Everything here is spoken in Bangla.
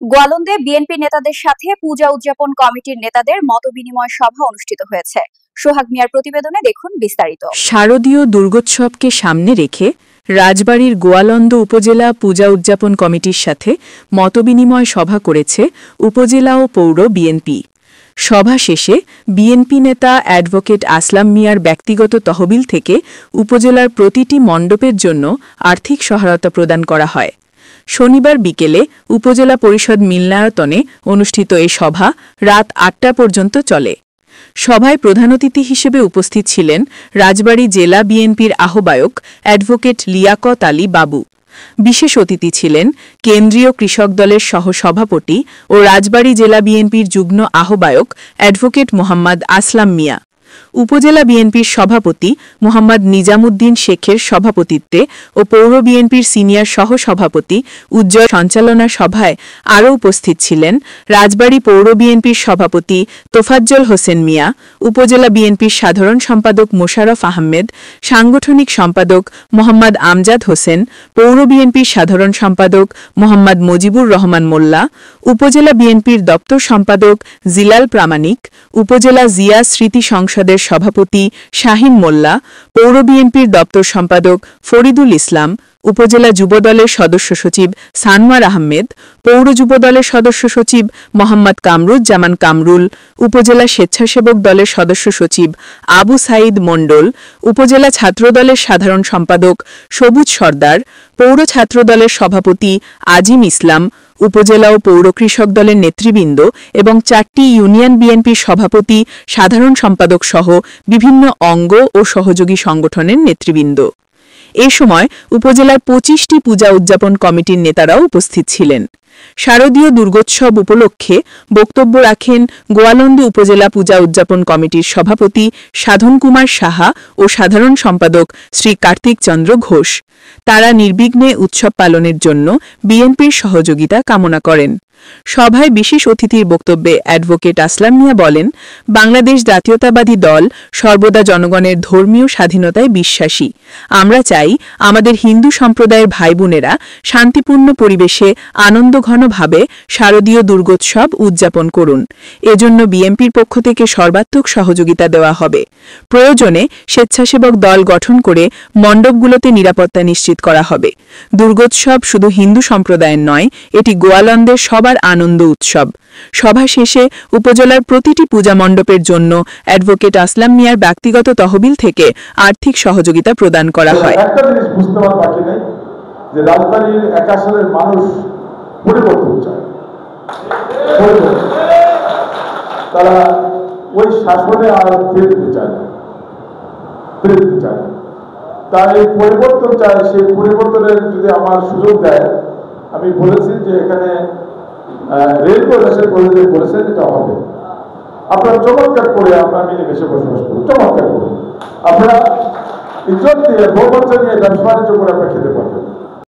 গোয়ালন্দে বিএনপি নেতাদের সাথে পূজা উদযাপন কমিটির নেতাদের মতবিনিময় সভা অনুষ্ঠিত হয়েছে। সোহাগ মিয়ার প্রতিবেদনে দেখুন বিস্তারিত। শারদীয় দুর্গোৎসবকে সামনে রেখে রাজবাড়ীর গোয়ালন্দ উপজেলা পূজা উদযাপন কমিটির সাথে মতবিনিময় সভা করেছে উপজেলা ও পৌর বিএনপি। সভা শেষে বিএনপি নেতা অ্যাডভোকেট আসলাম মিয়ার ব্যক্তিগত তহবিল থেকে উপজেলার প্রতিটি মণ্ডপের জন্য আর্থিক সহায়তা প্রদান করা হয়। শনিবার বিকেলে উপজেলা পরিষদ মিলনায়তনে অনুষ্ঠিত এই সভা রাত ৮টা পর্যন্ত চলে। সভায় প্রধান অতিথি হিসেবে উপস্থিত ছিলেন রাজবাড়ী জেলা বিএনপির আহ্বায়ক অ্যাডভোকেট লিয়াকত আলী বাবু। বিশেষ অতিথি ছিলেন কেন্দ্রীয় কৃষক দলের সহসভাপতি ও রাজবাড়ী জেলা বিএনপির যুগ্ম আহ্বায়ক অ্যাডভোকেট মোহাম্মদ আসলাম মিয়া। উপজেলা বিএনপির সভাপতি মোহাম্মদ নিজামুদ্দিন শেখের সভাপতিত্বে ও পৌর বিএনপির সিনিয়র সহসভাপতি উজ্জ্বল সঞ্চালনা সভায় আরও উপস্থিত ছিলেন রাজবাড়ী পৌর বিএনপির সভাপতি তোফাজ্জল হোসেন মিয়া, উপজেলা বিএনপির সাধারণ সম্পাদক মোশাররফ আহমেদ, সাংগঠনিক সম্পাদক মোহাম্মদ আমজাদ হোসেন, পৌর বিএনপির সাধারণ সম্পাদক মোহাম্মদ মুজিবুর রহমান মোল্লা, উপজেলা বিএনপির দপ্তর সম্পাদক জিলাল প্রামাণিক, উপজেলা জিয়া স্মৃতি সংসদের সভাপতি শাহিন মোল্লা, পৌর বিএনপির দপ্তর সম্পাদক ফরিদুল ইসলাম, উপজেলা যুবদলের সদস্য সচিব সানোয়ার আহমেদ, পৌর যুবদলের সদস্য সচিব মোহাম্মদ কামরুজ্জামান কামরুল, উপজেলা স্বেচ্ছাসেবক দলের সদস্য সচিব আবু সাঈদ মণ্ডল, উপজেলা ছাত্রদলের সাধারণ সম্পাদক সবুজ সর্দার, পৌর ছাত্রদলের সভাপতি আজিম ইসলাম, উপজেলা ও পৌর কৃষক দলের নেতৃবৃন্দ এবং 4টি ইউনিয়ন বিএনপির সভাপতি, সাধারণ সম্পাদক সহ বিভিন্ন অঙ্গ ও সহযোগী সংগঠনের নেতৃবৃন্দ। এ সময় উপজেলার 25টি পূজা উদযাপন কমিটির নেতারাও উপস্থিত ছিলেন। শারদীয় দুর্গোৎসব উপলক্ষে বক্তব্য রাখেন গোয়ালন্দ উপজেলা পূজা উদযাপন কমিটির সভাপতি সাধন কুমার সাহা ও সাধারণ সম্পাদক শ্রী কার্তিক চন্দ্র ঘোষ। তারা নির্বিঘ্নে উৎসব পালনের জন্য বিএনপির সহযোগিতা কামনা করেন। সভায় বিশেষ অতিথির বক্তব্যে অ্যাডভোকেট আসলাম মিয়া বলেন, বাংলাদেশ জাতীয়তাবাদী দল সর্বদা জনগণের ধর্মীয় স্বাধীনতায় বিশ্বাসী। আমরা চাই আমাদের হিন্দু সম্প্রদায়ের ভাই বোনেরা শান্তিপূর্ণ পরিবেশে আনন্দঘনভাবে শারদীয় দুর্গোৎসব উদযাপন করুন। এজন্য বিএনপির পক্ষ থেকে সর্বাত্মক সহযোগিতা দেওয়া হবে। প্রয়োজনে স্বেচ্ছাসেবক দল গঠন করে মণ্ডপগুলোতে নিরাপত্তা নিশ্চিত করা হবে। দুর্গোৎসব শুধু হিন্দু সম্প্রদায়ের নয়, এটি গোয়ালন্দের সবার আনন্দ উৎসব। সভা শেষে উপজেলার প্রতিটি পূজা মণ্ডপের জন্য অ্যাডভোকেট আসলাম মিয়ার ব্যক্তিগত তহবিল থেকে আর্থিক সহযোগিতা প্রদান করা হয়। একটা জিনিস বুঝতে পারা বাকি নেই যে রাজবাড়ীর 81 সালের মানুষ পরিবর্তন চায়। তারা ওই শাসনে আর ফিরে দিতে চায় না, তার এই পরিবর্তন চায়। সেই পরিবর্তনের যদি আমার সুযোগ দেয়, আমি বলেছি যে এখানে রেলওয়ে রেসের বলেছেন এটা হবে। আপনারা চমৎকার করে আমরা মিলেমিশে বসবাস করি, চমৎকার করে আপনারা ইজ্জত দিয়ে বহুবছর নিয়ে ব্যবসা বাণিজ্য করে আপনারা খেতে পারবেন।